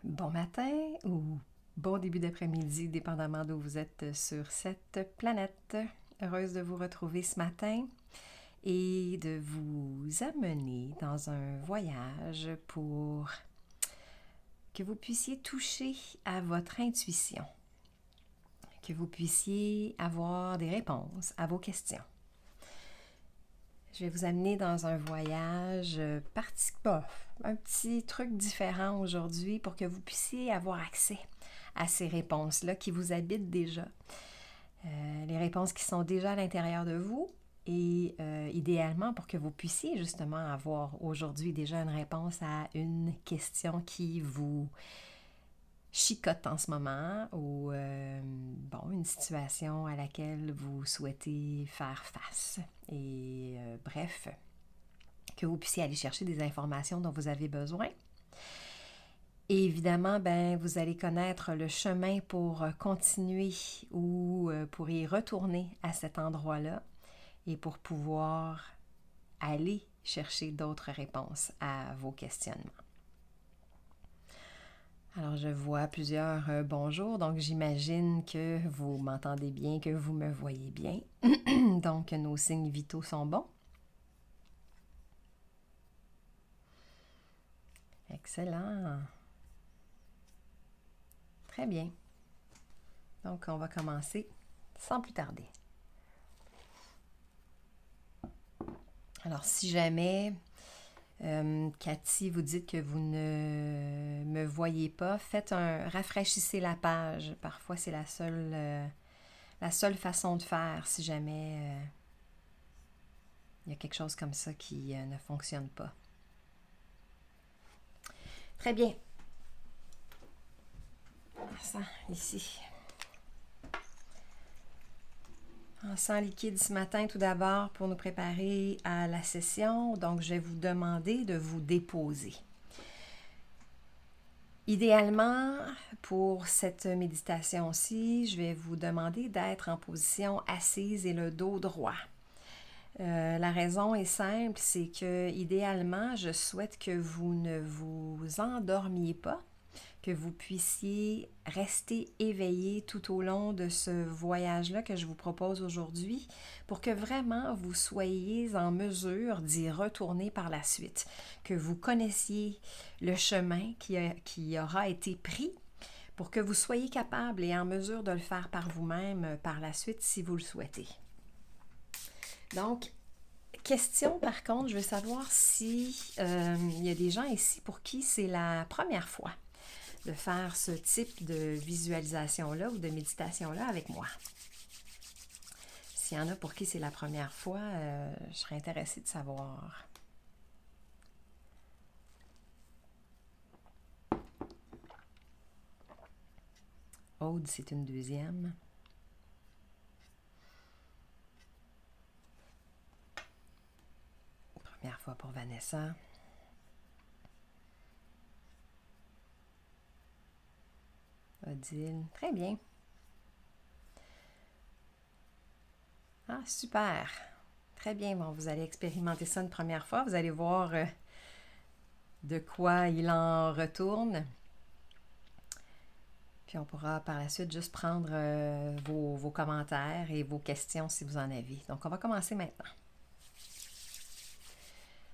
Bon matin ou bon début d'après-midi, dépendamment d'où vous êtes sur cette planète. Heureuse de vous retrouver ce matin et de vous amener dans un voyage pour que vous puissiez toucher à votre intuition, que vous puissiez avoir des réponses à vos questions. Je vais vous amener dans un voyage un petit truc différent aujourd'hui pour que vous puissiez avoir accès à ces réponses-là qui vous habitent déjà. Les réponses qui sont déjà à l'intérieur de vous et idéalement pour que vous puissiez justement avoir aujourd'hui déjà une réponse à une question qui vous chicote en ce moment ou une situation à laquelle vous souhaitez faire face. Et bref, que vous puissiez aller chercher des informations dont vous avez besoin. Et évidemment, vous allez connaître le chemin pour continuer ou pour y retourner à cet endroit-là et pour pouvoir aller chercher d'autres réponses à vos questionnements. Alors, je vois plusieurs bonjours, donc j'imagine que vous m'entendez bien, que vous me voyez bien. Donc, nos signes vitaux sont bons. Excellent. Très bien. Donc, on va commencer sans plus tarder. Alors, si jamais, Cathy, vous dites que vous ne me voyez pas, rafraîchissez la page. Parfois, c'est la seule façon de faire si jamais il y a quelque chose comme ça qui ne fonctionne pas. Très bien. Ça, ici. En sang liquide ce matin, tout d'abord, pour nous préparer à la session. Donc, je vais vous demander de vous déposer. Idéalement, pour cette méditation-ci, je vais vous demander d'être en position assise et le dos droit. La raison est simple, c'est que idéalement, je souhaite que vous ne vous endormiez pas, que vous puissiez rester éveillé tout au long de ce voyage-là que je vous propose aujourd'hui pour que vraiment vous soyez en mesure d'y retourner par la suite, que vous connaissiez le chemin qui aura été pris pour que vous soyez capable et en mesure de le faire par vous-même par la suite si vous le souhaitez. Donc, question par contre, je veux savoir si il y a des gens ici pour qui c'est la première fois de faire ce type de visualisation-là ou de méditation-là avec moi. S'il y en a pour qui c'est la première fois, je serais intéressée de savoir. Aude, c'est une deuxième. Première fois pour Vanessa. Odile, très bien. Ah, super. Très bien, bon, vous allez expérimenter ça une première fois. Vous allez voir de quoi il en retourne. Puis on pourra par la suite juste prendre vos commentaires et vos questions si vous en avez. Donc, on va commencer maintenant.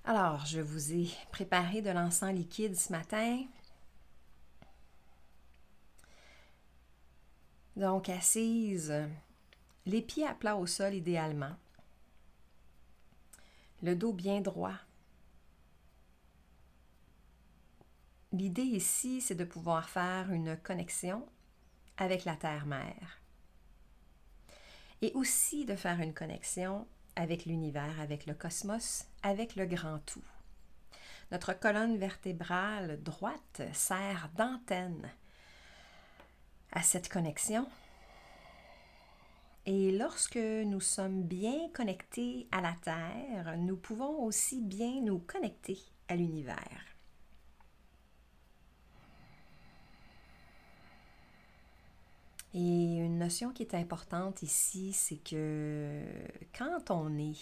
Alors, je vous ai préparé de l'encens liquide ce matin. Donc, assise, les pieds à plat au sol idéalement. Le dos bien droit. L'idée ici, c'est de pouvoir faire une connexion avec la terre-mère. Et aussi de faire une connexion avec l'univers, avec le cosmos, avec le grand tout. Notre colonne vertébrale droite sert d'antenne à cette connexion. Et lorsque nous sommes bien connectés à la Terre, nous pouvons aussi bien nous connecter à l'univers. Et une notion qui est importante ici, c'est que quand on est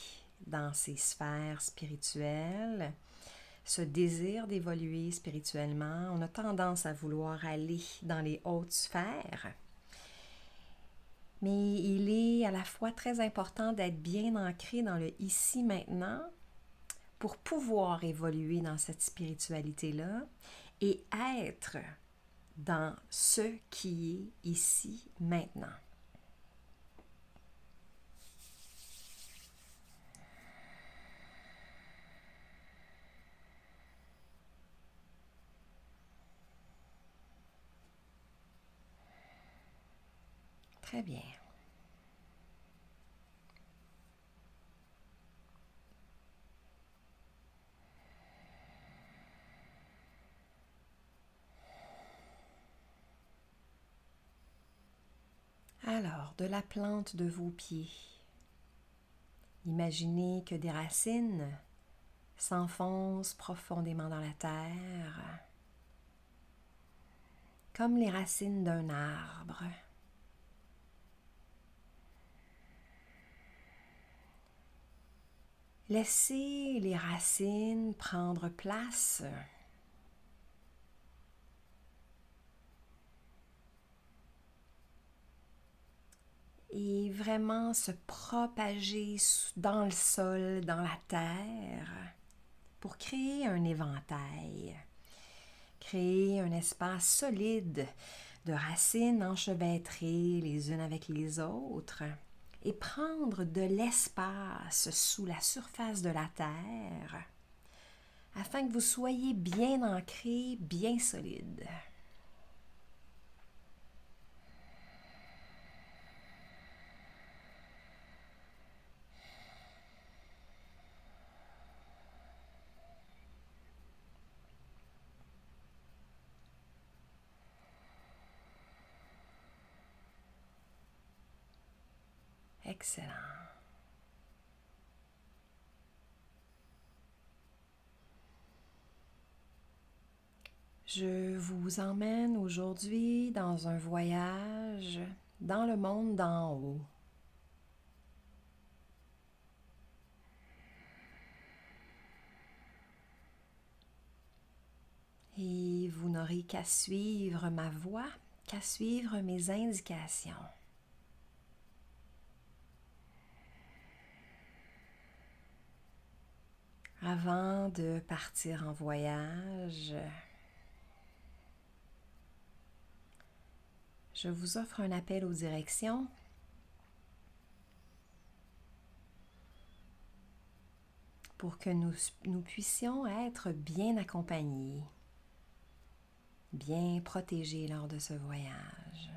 dans ces sphères spirituelles, ce désir d'évoluer spirituellement. On a tendance à vouloir aller dans les hautes sphères. Mais il est à la fois très important d'être bien ancré dans le ici-maintenant pour pouvoir évoluer dans cette spiritualité-là et être dans ce qui est ici, maintenant. Très bien. Alors, de la plante de vos pieds, imaginez que des racines s'enfoncent profondément dans la terre, comme les racines d'un arbre. Laissez les racines prendre place. Et vraiment se propager dans le sol, dans la terre, pour créer un éventail, créer un espace solide de racines enchevêtrées les unes avec les autres et prendre de l'espace sous la surface de la terre afin que vous soyez bien ancré, bien solide. Excellent. Je vous emmène aujourd'hui dans un voyage dans le monde d'en haut. Et vous n'aurez qu'à suivre ma voix, qu'à suivre mes indications. Avant de partir en voyage, je vous offre un appel aux directions. Pour que nous puissions être bien accompagnés, bien protégés lors de ce voyage.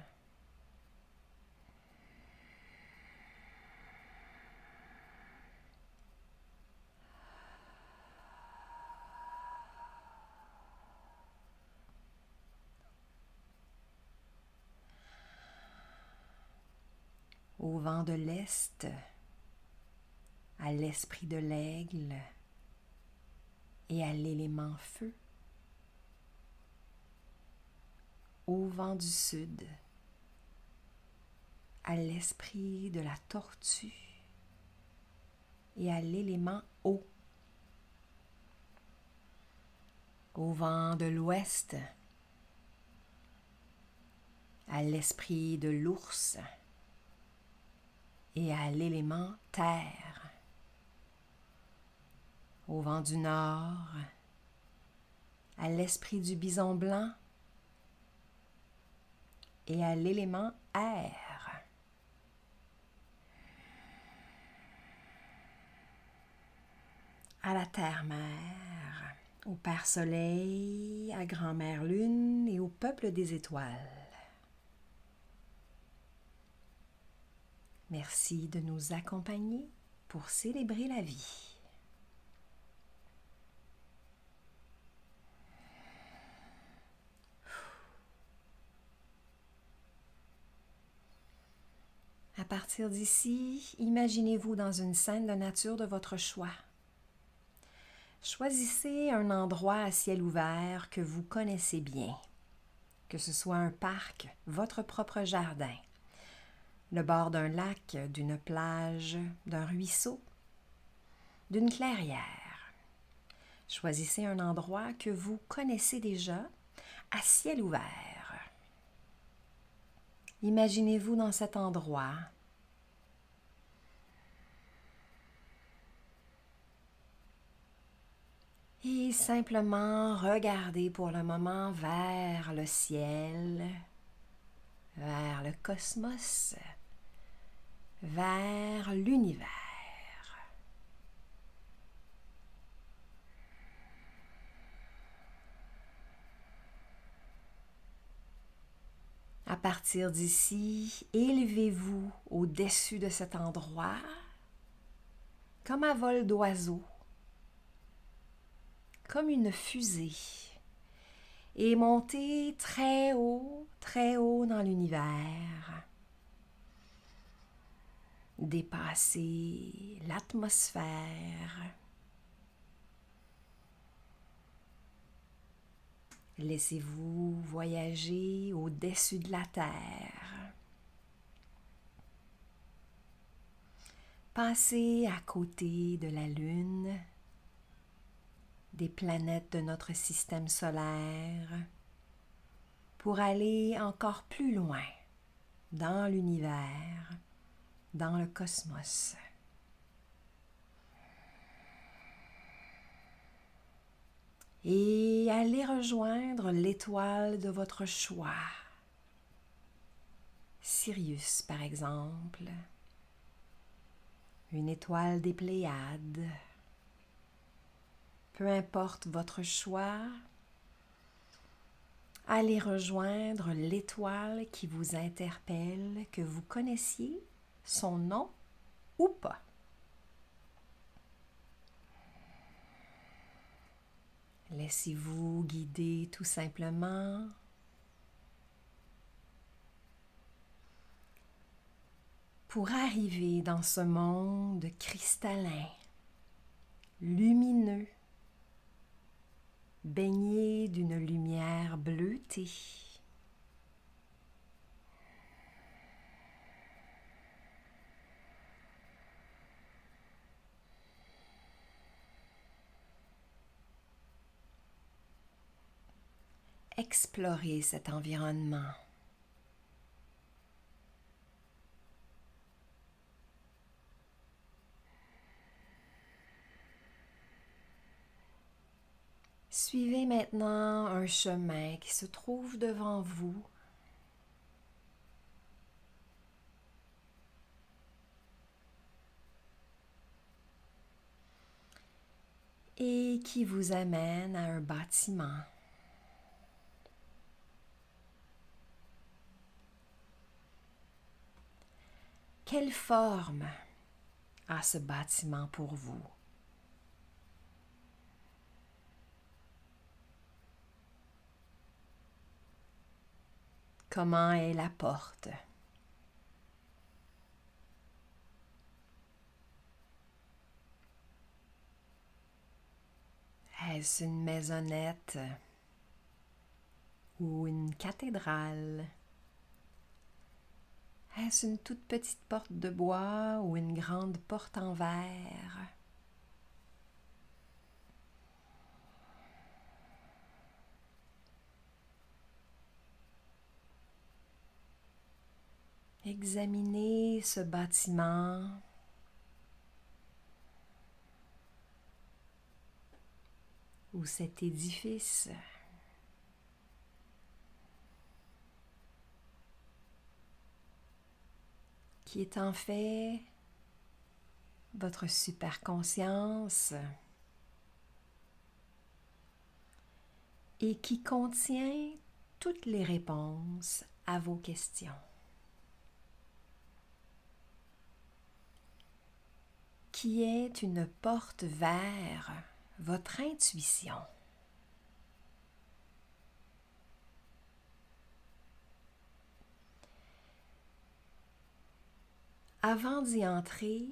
Au vent de l'Est, à l'esprit de l'aigle et à l'élément feu. Au vent du Sud, à l'esprit de la tortue et à l'élément eau. Au vent de l'Ouest, à l'esprit de l'ours et à l'élément terre. Au vent du Nord, à l'esprit du bison blanc et à l'élément air. À la terre-mère, au Père Soleil, à Grand-Mère Lune et au peuple des étoiles. Merci de nous accompagner pour célébrer la vie. À partir d'ici, imaginez-vous dans une scène de nature de votre choix. Choisissez un endroit à ciel ouvert que vous connaissez bien, que ce soit un parc, votre propre jardin, le bord d'un lac, d'une plage, d'un ruisseau, d'une clairière. Choisissez un endroit que vous connaissez déjà, à ciel ouvert. Imaginez-vous dans cet endroit. Et simplement regardez pour le moment vers le ciel, vers le cosmos, vers l'univers. À partir d'ici, élevez-vous au-dessus de cet endroit, comme un vol d'oiseau, comme une fusée, et montez très haut dans l'univers. Dépassez l'atmosphère. Laissez-vous voyager au-dessus de la Terre. Passez à côté de la Lune, des planètes de notre système solaire, pour aller encore plus loin dans l'univers, dans le cosmos. Et allez rejoindre l'étoile de votre choix. Sirius, par exemple, une étoile des Pléiades. Peu importe votre choix, allez rejoindre l'étoile qui vous interpelle, que vous connaissiez son nom ou pas. Laissez-vous guider tout simplement. Pour arriver dans ce monde cristallin, lumineux, baigné d'une lumière bleutée. Explorez cet environnement. Suivez maintenant un chemin qui se trouve devant vous. Et qui vous amène à un bâtiment. Quelle forme a ce bâtiment pour vous? Comment est la porte? Est-ce une maisonnette ou une cathédrale? Est-ce une toute petite porte de bois ou une grande porte en verre? Examinez ce bâtiment ou cet édifice. Qui est en fait votre superconscience et qui contient toutes les réponses à vos questions. Qui est une porte vers votre intuition. Avant d'y entrer,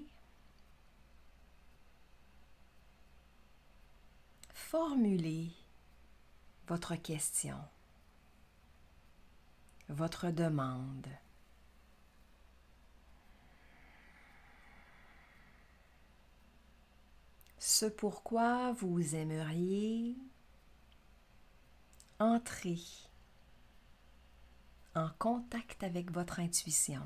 formulez votre question, votre demande. ce pourquoi vous aimeriez entrer en contact avec votre intuition.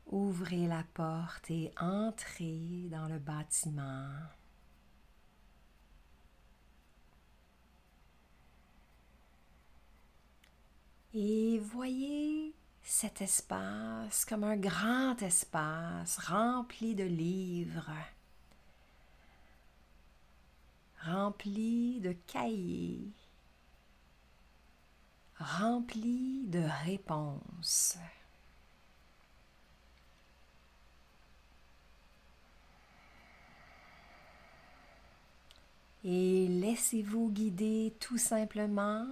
Ouvrez la porte et entrez dans le bâtiment. Et voyez cet espace comme un grand espace rempli de livres, rempli de cahiers, rempli de réponses. Et laissez-vous guider tout simplement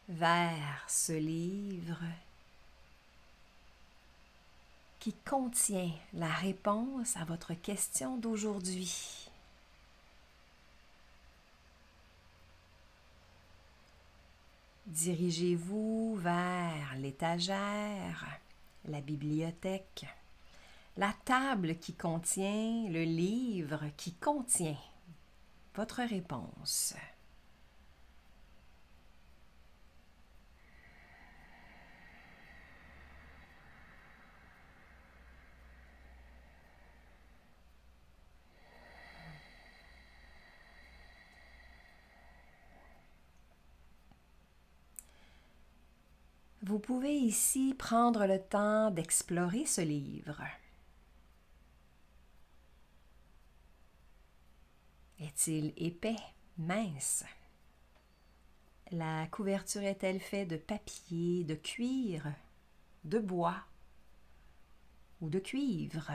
vers ce livre qui contient la réponse à votre question d'aujourd'hui. Dirigez-vous vers l'étagère, la bibliothèque, la table qui contient le livre qui contient votre réponse. Vous pouvez ici prendre le temps d'explorer ce livre. Est-il épais, mince? La couverture est-elle faite de papier, de cuir, de bois ou de cuivre?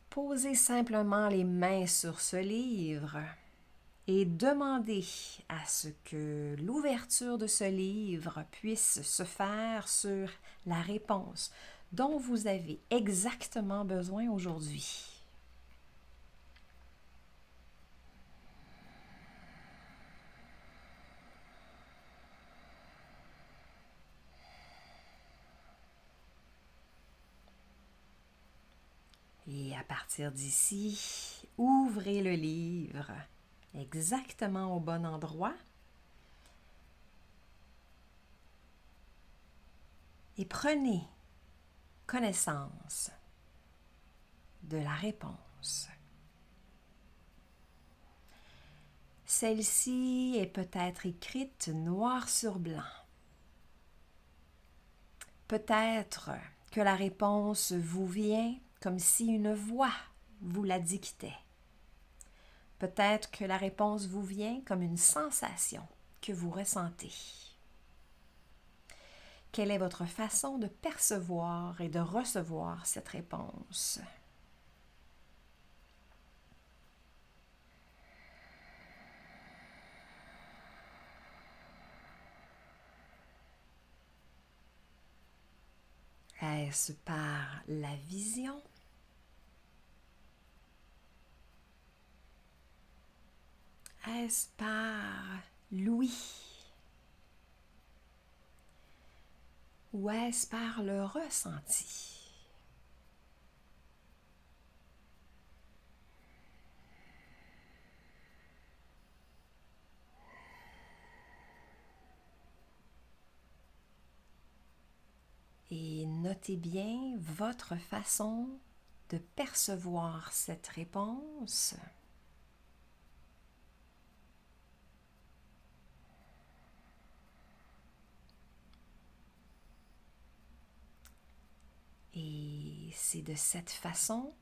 Posez simplement les mains sur ce livre et demandez à ce que l'ouverture de ce livre puisse se faire sur la réponse dont vous avez exactement besoin aujourd'hui. Et à partir d'ici, ouvrez le livre exactement au bon endroit et prenez connaissance de la réponse. Celle-ci est peut-être écrite noir sur blanc. Peut-être que la réponse vous vient comme si une voix vous la dictait. Peut-être que la réponse vous vient comme une sensation que vous ressentez. Quelle est votre façon de percevoir et de recevoir cette réponse? Est-ce par la vision? Est-ce par l'ouïe? Ou est-ce par le ressenti? Et notez bien votre façon de percevoir cette réponse. Et c'est de cette façon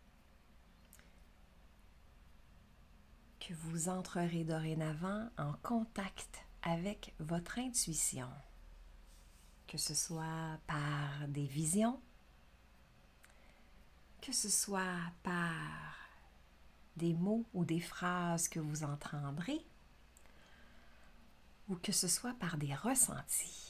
que vous entrerez dorénavant en contact avec votre intuition, que ce soit par des visions, que ce soit par des mots ou des phrases que vous entendrez, ou que ce soit par des ressentis.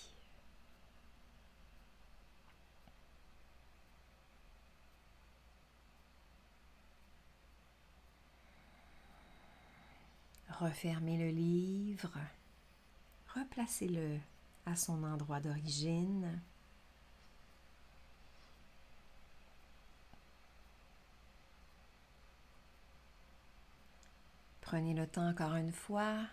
Refermez le livre, replacez-le à son endroit d'origine. Prenez le temps encore une fois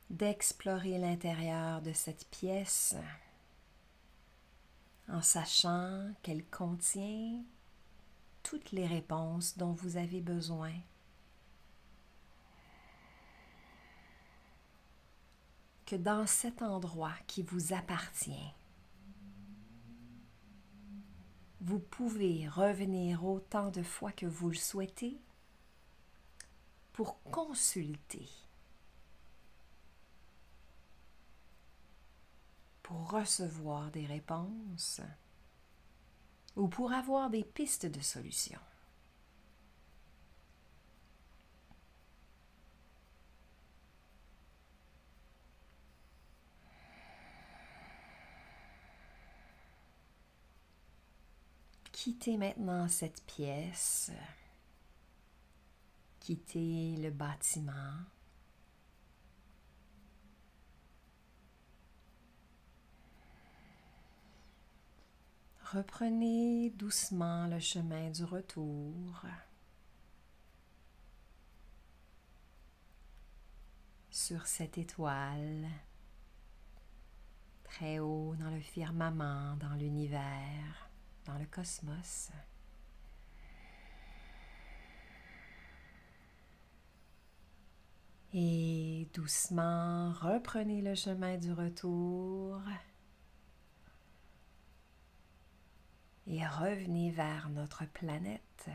d'explorer l'intérieur de cette pièce en sachant qu'elle contient toutes les réponses dont vous avez besoin. Que dans cet endroit qui vous appartient, vous pouvez revenir autant de fois que vous le souhaitez pour consulter, pour recevoir des réponses ou pour avoir des pistes de solutions. Quittez maintenant cette pièce, quittez le bâtiment. Reprenez doucement le chemin du retour sur cette étoile, très haut dans le firmament, dans l'univers, dans le cosmos. Et doucement, reprenez le chemin du retour et revenez vers notre planète.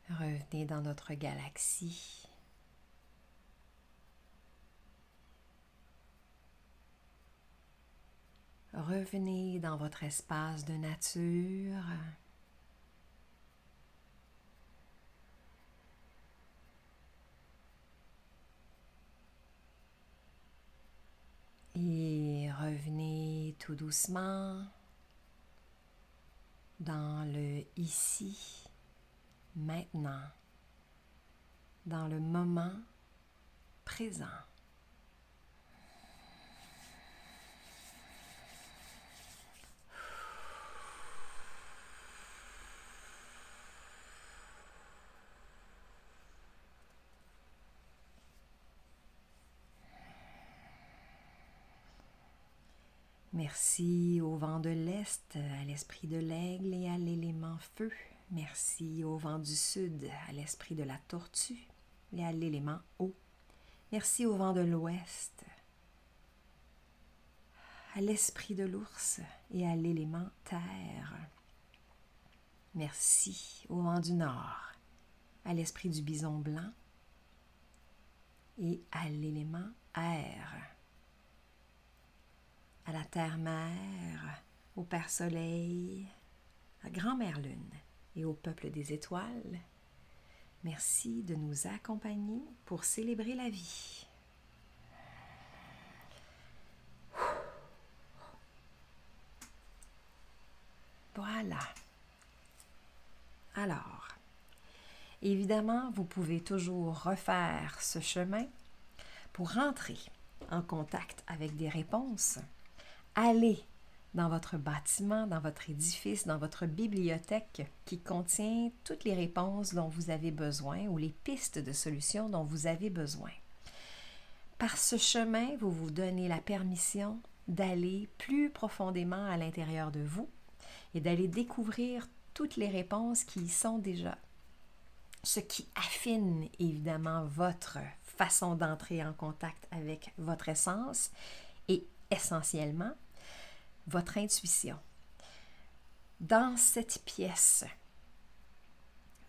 Revenez dans notre galaxie. Revenez dans votre espace de nature. Et revenez tout doucement dans le ici, maintenant, dans le moment présent. Merci au vent de l'Est, à l'esprit de l'aigle et à l'élément feu. Merci au vent du Sud, à l'esprit de la tortue et à l'élément eau. Merci au vent de l'Ouest, à l'esprit de l'ours et à l'élément terre. Merci au vent du Nord, à l'esprit du bison blanc et à l'élément air. À la terre-mère, au Père Soleil, à Grand-Mère Lune et au peuple des étoiles, merci de nous accompagner pour célébrer la vie. Voilà. Alors, évidemment, vous pouvez toujours refaire ce chemin pour rentrer en contact avec des réponses. Allez dans votre bâtiment, dans votre édifice, dans votre bibliothèque qui contient toutes les réponses dont vous avez besoin ou les pistes de solutions dont vous avez besoin. Par ce chemin, vous vous donnez la permission d'aller plus profondément à l'intérieur de vous et d'aller découvrir toutes les réponses qui y sont déjà. Ce qui affine évidemment votre façon d'entrer en contact avec votre essence et essentiellement votre intuition. Dans cette pièce,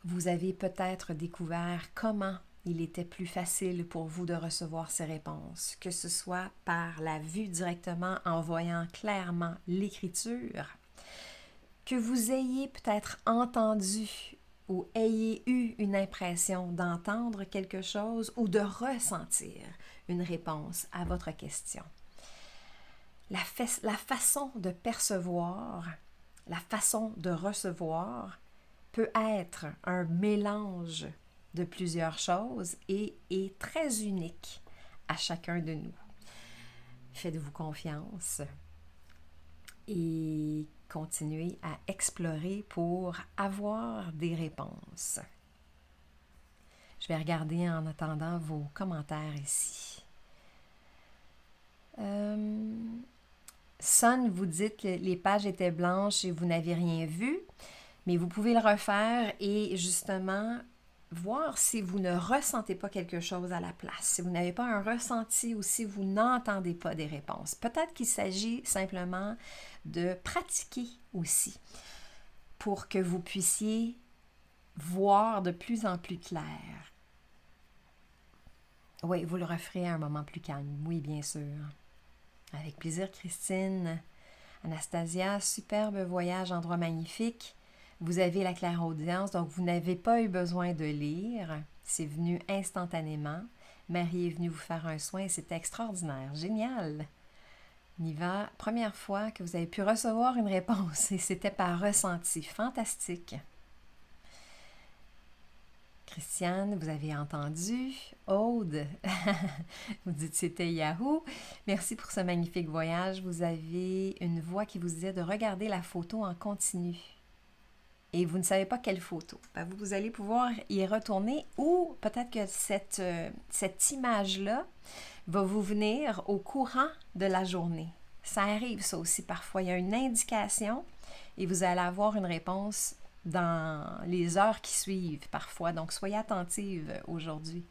vous avez peut-être découvert comment il était plus facile pour vous de recevoir ces réponses, que ce soit par la vue directement en voyant clairement l'écriture, que vous ayez peut-être entendu ou ayez eu une impression d'entendre quelque chose ou de ressentir une réponse à votre question. La façon de percevoir, la façon de recevoir peut être un mélange de plusieurs choses et est très unique à chacun de nous. Faites-vous confiance et continuez à explorer pour avoir des réponses. Je vais regarder en attendant vos commentaires ici. Son, vous dites que les pages étaient blanches et vous n'avez rien vu, mais vous pouvez le refaire et justement voir si vous ne ressentez pas quelque chose à la place, si vous n'avez pas un ressenti ou si vous n'entendez pas des réponses. Peut-être qu'il s'agit simplement de pratiquer aussi pour que vous puissiez voir de plus en plus clair. Oui, vous le referez à un moment plus calme, oui, bien sûr. Avec plaisir, Christine. Anastasia, superbe voyage, endroit magnifique. Vous avez la clairaudience, donc vous n'avez pas eu besoin de lire. C'est venu instantanément. Marie est venue vous faire un soin et c'était extraordinaire. Génial! Niva, première fois que vous avez pu recevoir une réponse et c'était par ressenti. Fantastique! Christiane, vous avez entendu. Aude, vous dites c'était Yahoo. Merci pour ce magnifique voyage. Vous avez une voix qui vous disait de regarder la photo en continu. Et vous ne savez pas quelle photo. Vous allez pouvoir y retourner ou peut-être que cette image-là va vous venir au courant de la journée. Ça arrive ça aussi parfois. Il y a une indication et vous allez avoir une réponse dans les heures qui suivent parfois. Donc, soyez attentive aujourd'hui.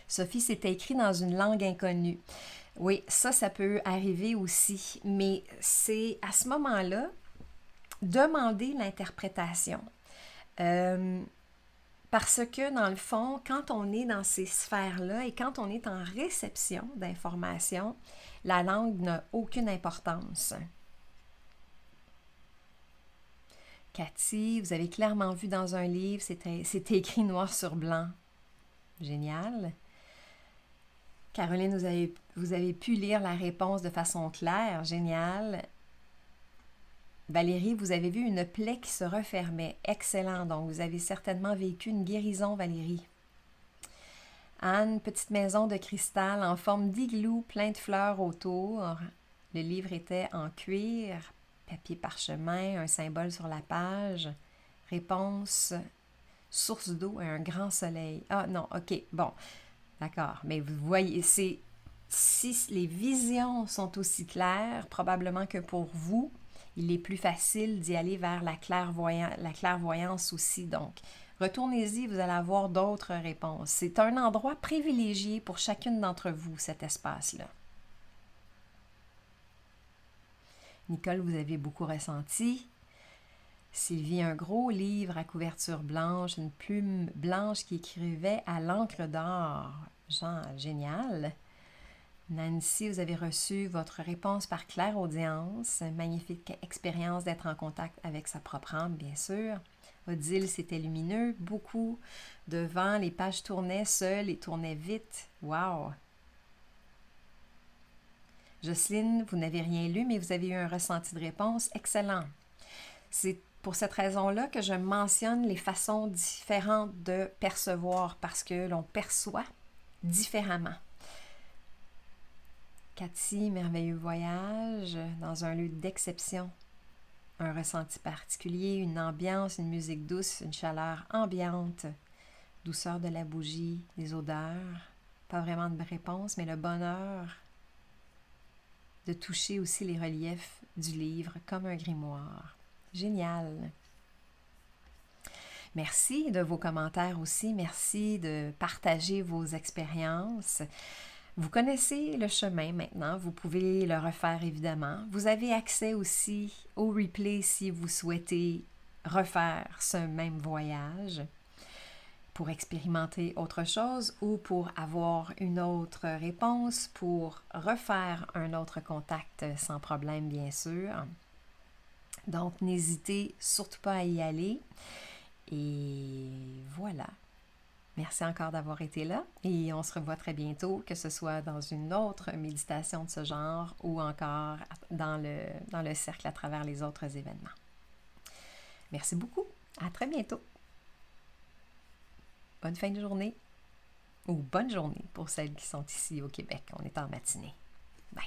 Sophie, c'était écrit dans une langue inconnue. Oui, ça peut arriver aussi. Mais c'est à ce moment-là, demandez l'interprétation. Parce que, dans le fond, quand on est dans ces sphères-là et quand on est en réception d'informations, la langue n'a aucune importance. Cathy, vous avez clairement vu dans un livre, c'était écrit noir sur blanc. Génial. Caroline, vous avez pu lire la réponse de façon claire. Génial. Valérie, vous avez vu une plaie qui se refermait. Excellent. Donc, vous avez certainement vécu une guérison, Valérie. Anne, petite maison de cristal en forme d'igloo, plein de fleurs autour. Le livre était en cuir, papier parchemin, un symbole sur la page. Réponse, source d'eau et un grand soleil. Ah non, ok, bon, d'accord. Mais vous voyez, si les visions sont aussi claires, probablement que pour vous, il est plus facile d'y aller vers la clairvoyance aussi. Donc, retournez-y, vous allez avoir d'autres réponses. C'est un endroit privilégié pour chacune d'entre vous, cet espace-là. Nicole, vous avez beaucoup ressenti. Sylvie, un gros livre à couverture blanche, une plume blanche qui écrivait à l'encre d'or. Genre, génial. Nancy, vous avez reçu votre réponse par clairaudience. Magnifique expérience d'être en contact avec sa propre âme, bien sûr. Odile, c'était lumineux. Beaucoup de vent, les pages tournaient seules et tournaient vite. Wow! Jocelyne, vous n'avez rien lu, mais vous avez eu un ressenti de réponse. Excellent. C'est pour cette raison-là que je mentionne les façons différentes de percevoir, parce que l'on perçoit différemment. Cathy, merveilleux voyage dans un lieu d'exception. Un ressenti particulier, une ambiance, une musique douce, une chaleur ambiante, douceur de la bougie, les odeurs. Pas vraiment de réponse, mais le bonheur de toucher aussi les reliefs du livre comme un grimoire. Génial! Merci de vos commentaires aussi. Merci de partager vos expériences. Vous connaissez le chemin maintenant. Vous pouvez le refaire évidemment. Vous avez accès aussi au replay si vous souhaitez refaire ce même voyage pour expérimenter autre chose ou pour avoir une autre réponse, pour refaire un autre contact sans problème, bien sûr. Donc, n'hésitez surtout pas à y aller. Et voilà. Merci encore d'avoir été là et on se revoit très bientôt, que ce soit dans une autre méditation de ce genre ou encore dans le cercle à travers les autres événements. Merci beaucoup. À très bientôt. Bonne fin de journée ou bonne journée pour celles qui sont ici au Québec. On est en matinée. Bye.